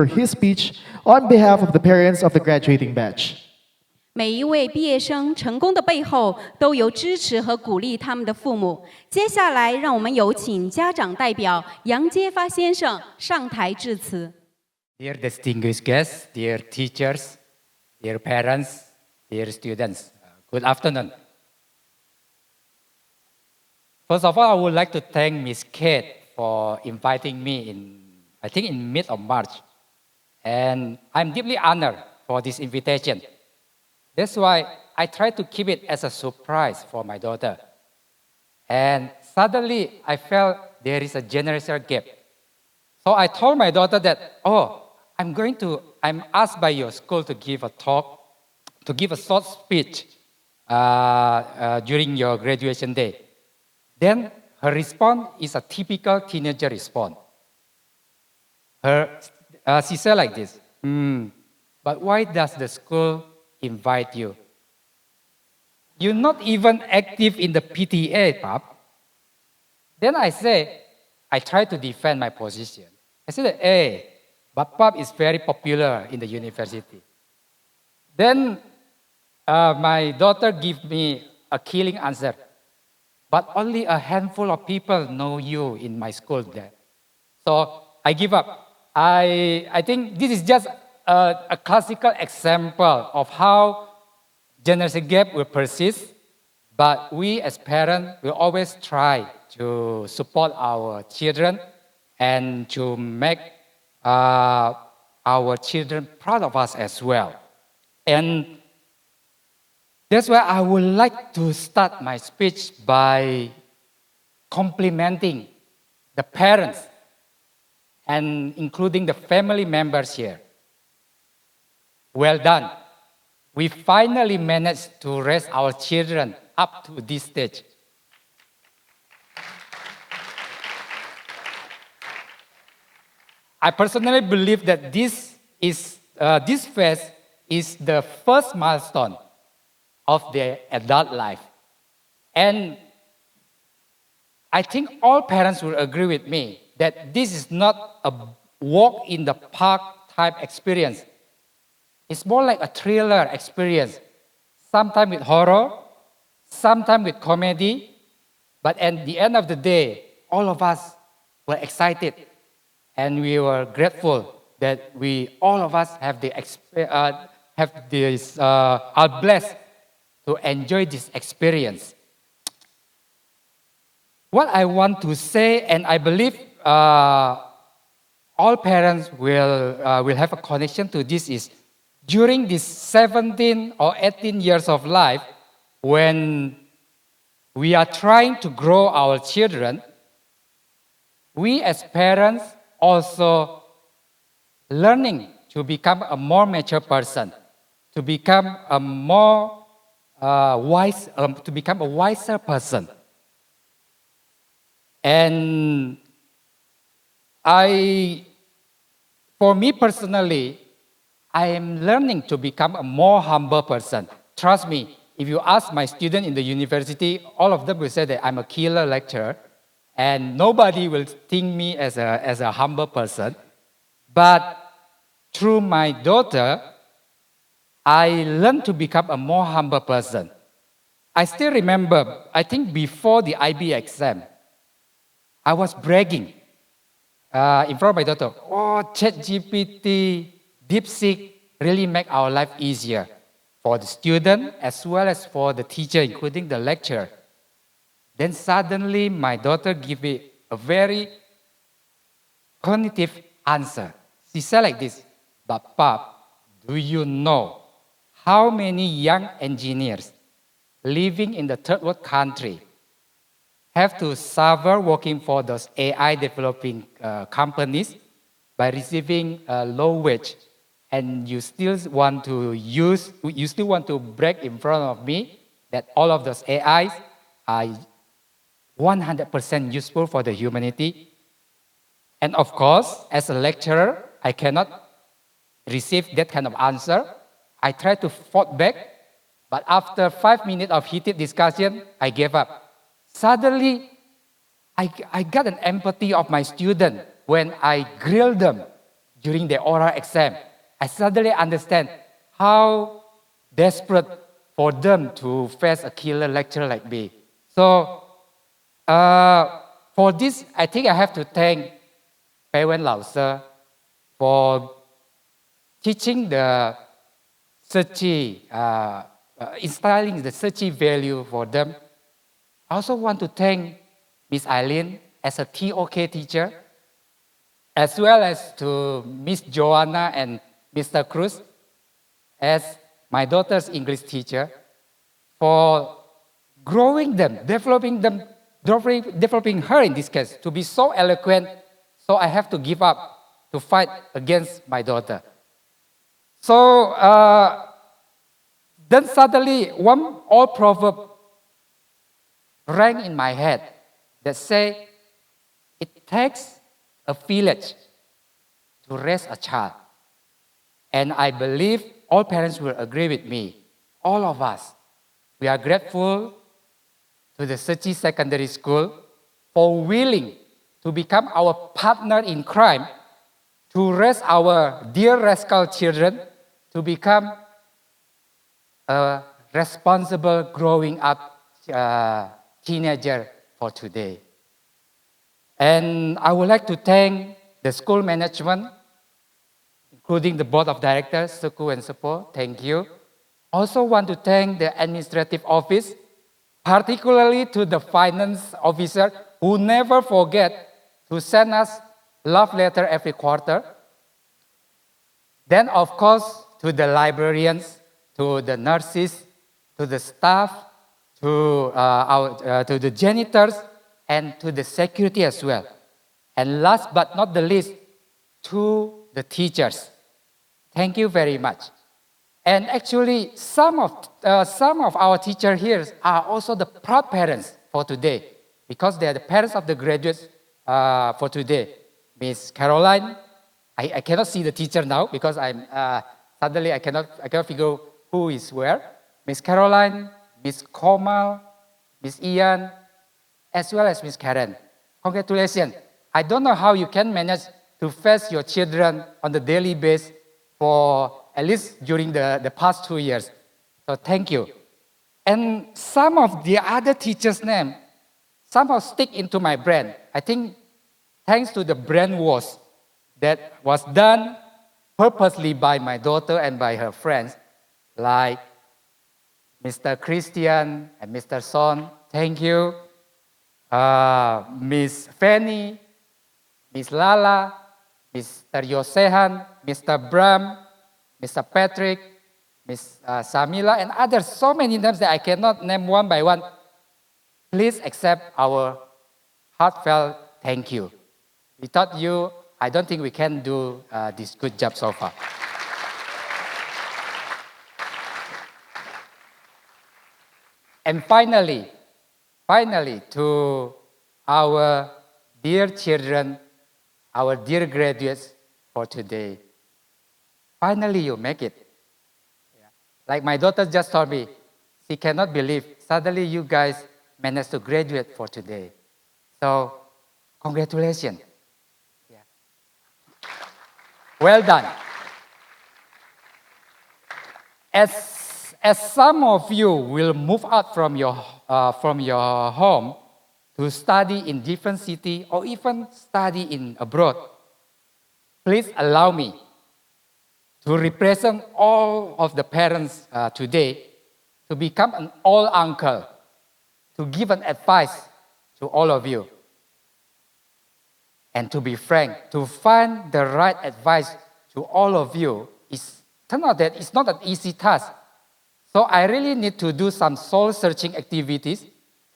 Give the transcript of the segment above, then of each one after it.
for his speech on behalf of the parents of the graduating batch. 每一位毕业生成功的背后，都有支持和鼓励他们的父母。接下来，让我们有请家长代表杨揭发先生上台致辞。Dear distinguished guests, dear teachers, dear parents, dear students, good afternoon. First of all, I would like to thank Ms. Kate for inviting me in mid of March. And I'm deeply honored for this invitation. That's why I try to keep it as a surprise for my daughter. And suddenly, I felt there is a generational gap. So I told my daughter that, I'm asked by your school to give a talk, to give a short speech during your graduation day. Then her response is a typical teenager response. She said like this, but why does the school invite you? You're not even active in the PTA, Pop. Then I try to defend my position. I said, hey, but Pop is very popular in the university. Then my daughter gave me a killing answer. But only a handful of people know you in my school there. So I give up. I think this is just a classical example of how generation gap will persist, but we as parents will always try to support our children and to make our children proud of us as well. And that's why I would like to start my speech by complimenting the parents and including the family members here. Well done. We finally managed to raise our children up to this stage. I personally believe that this phase is the first milestone of their adult life. And I think all parents will agree with me that this is not a walk in the park type experience. It's more like a thriller experience, sometimes with horror, sometimes with comedy, but at the end of the day, all of us were excited and we were grateful that all of us are blessed to enjoy this experience. What I want to say, and I believe all parents will have a connection to this, is during these 17 or 18 years of life, when we are trying to grow our children, we as parents also learning to become a more mature person, to become a wiser person. And for me personally, I am learning to become a more humble person. Trust me, if you ask my students in the university, all of them will say that I'm a killer lecturer, and nobody will think me as a humble person. But through my daughter, I learned to become a more humble person. I still remember, I think before the IB exam, I was bragging in front of my daughter, ChatGPT, DeepSeek really make our life easier for the student as well as for the teacher, including the lecturer. Then suddenly my daughter gave me a very cognitive answer. She said like this, but Pop, do you know how many young engineers living in the third world country have to suffer working for those AI developing companies by receiving a low wage, and you still want to brag in front of me that all of those AIs are 100% useful for the humanity? And of course, as a lecturer, I cannot receive that kind of answer. I tried to fight back, but after 5 minutes of heated discussion, I gave up. Suddenly, I got an empathy of my student when I grilled them during the oral exam, I suddenly understand how desperate for them to face a killer lecturer like me. So for this, I think I have to thank Pei Wen Lao Sir for teaching the Tzuchi, instilling the Tzuchi value for them. I also want to thank Miss Eileen as a TOK teacher, as well as to Miss Joanna and Mr. Cruz as my daughter's English teacher for growing them, developing her in this case to be so eloquent, so I have to give up to fight against my daughter. So then suddenly one old proverb rang in my head that say, it takes a village to raise a child. And I believe all parents will agree with me. All of us, we are grateful to the Tzuchi Secondary School for willing to become our partner in crime to raise our dear rascal children to become a responsible growing up teenager for today. And I would like to thank the school management, including the board of directors, Suku and Sepo, thank you. Also want to thank the administrative office, particularly to the finance officer who never forget to send us love letter every quarter. Then of course to the librarians, to the nurses, to the staff, to the janitors, and to the security as well. And last but not the least, to the teachers. Thank you very much. And actually, some of our teachers here are also the proud parents for today, because they are the parents of the graduates for today. Miss Caroline, I cannot see the teacher now because suddenly I cannot figure who is where. Miss Caroline, Miss Komal, Miss Ian, as well as Miss Karen. Congratulations. I don't know how you can manage to face your children on the daily basis for at least during the past 2 years. So thank you. And some of the other teachers' names somehow stick into my brain. I think thanks to the brainwash that was done purposely by my daughter and by her friends, like Mr. Christian and Mr. Son, thank you. Miss Fanny, Miss Lala, Mr. Yosehan, Mr. Bram, Mr. Patrick, Miss Samila, and others, so many names that I cannot name one by one. Please accept our heartfelt thank you. Without you, I don't think we can do this good job so far. And finally, to our dear children, our dear graduates for today, finally you make it. Yeah. Like my daughter just told me, she cannot believe suddenly you guys managed to graduate for today. So, congratulations. Yeah. Well done. As some of you will move out from your home to study in different city or even study in abroad, please allow me to represent all of the parents today to become an old uncle, to give an advice to all of you. And to be frank, to find the right advice to all of you turns out that it's not an easy task. So I really need to do some soul-searching activities,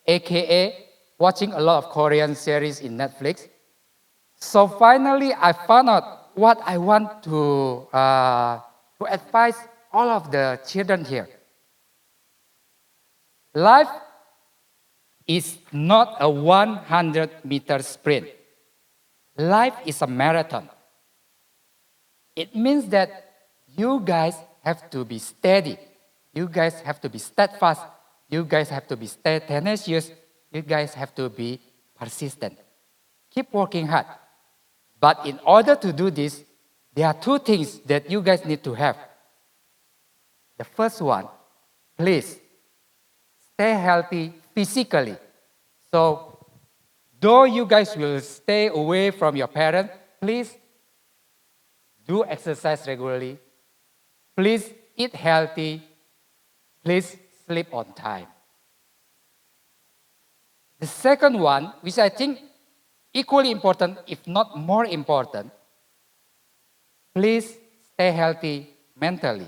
aka watching a lot of Korean series in Netflix. So finally, I found out what I want to advise all of the children here. Life is not a 100-meter sprint. Life is a marathon. It means that you guys have to be steady. You guys have to be steadfast. You guys have to be tenacious. You guys have to be persistent. Keep working hard. But in order to do this, there are two things that you guys need to have. The first one, please stay healthy physically. So, though you guys will stay away from your parents, please do exercise regularly. Please eat healthy. Please sleep on time. The second one, which I think equally important, if not more important, please stay healthy mentally.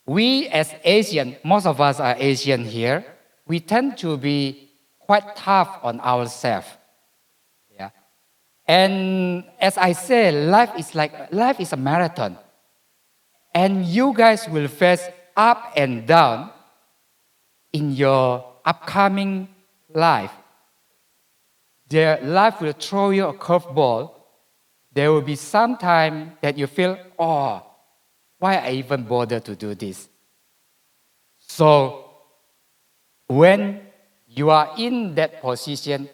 We as Asian, most of us are Asian here, we tend to be quite tough on ourselves. Yeah. And as I say, life is a marathon. And you guys will face up and down in your upcoming life. Their life will throw you a curveball. There will be some time that you feel, oh, why I even bother to do this? So, when you are in that position,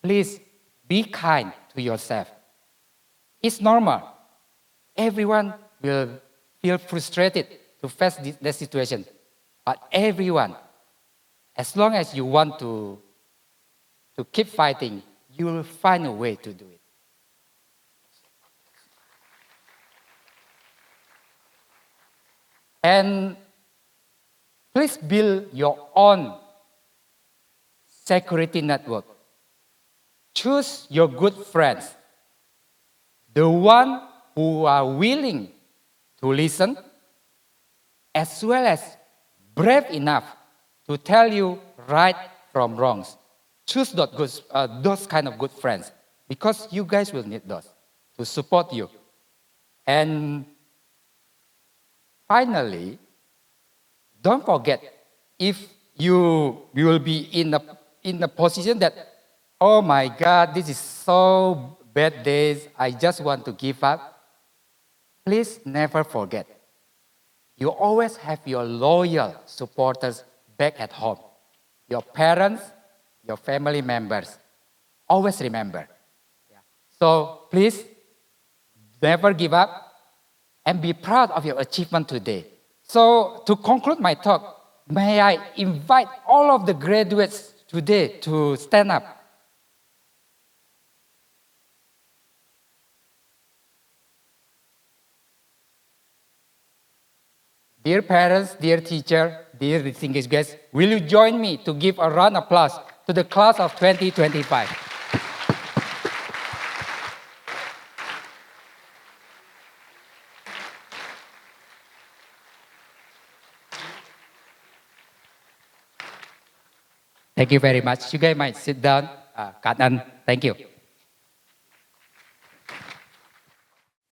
please be kind to yourself. It's normal. Everyone will feel frustrated to face this situation. But everyone, as long as you want to keep fighting, you will find a way to do it. And please build your own security network. Choose your good friends, the one who are willing to listen, as well as brave enough to tell you right from wrongs. Choose those kind of good friends, because you guys will need those to support you. And finally, don't forget, if you will be in a position that, oh my God, this is so bad days, I just want to give up, please never forget, you always have your loyal supporters back at home. Your parents, your family members. Always remember. Yeah. So please, never give up and be proud of your achievement today. So to conclude my talk, may I invite all of the graduates today to stand up. Dear parents, dear teacher, dear distinguished guests, will you join me to give a round of applause to the class of 2025? Thank you very much. You guys might sit down. Cảm ơn. Thank you.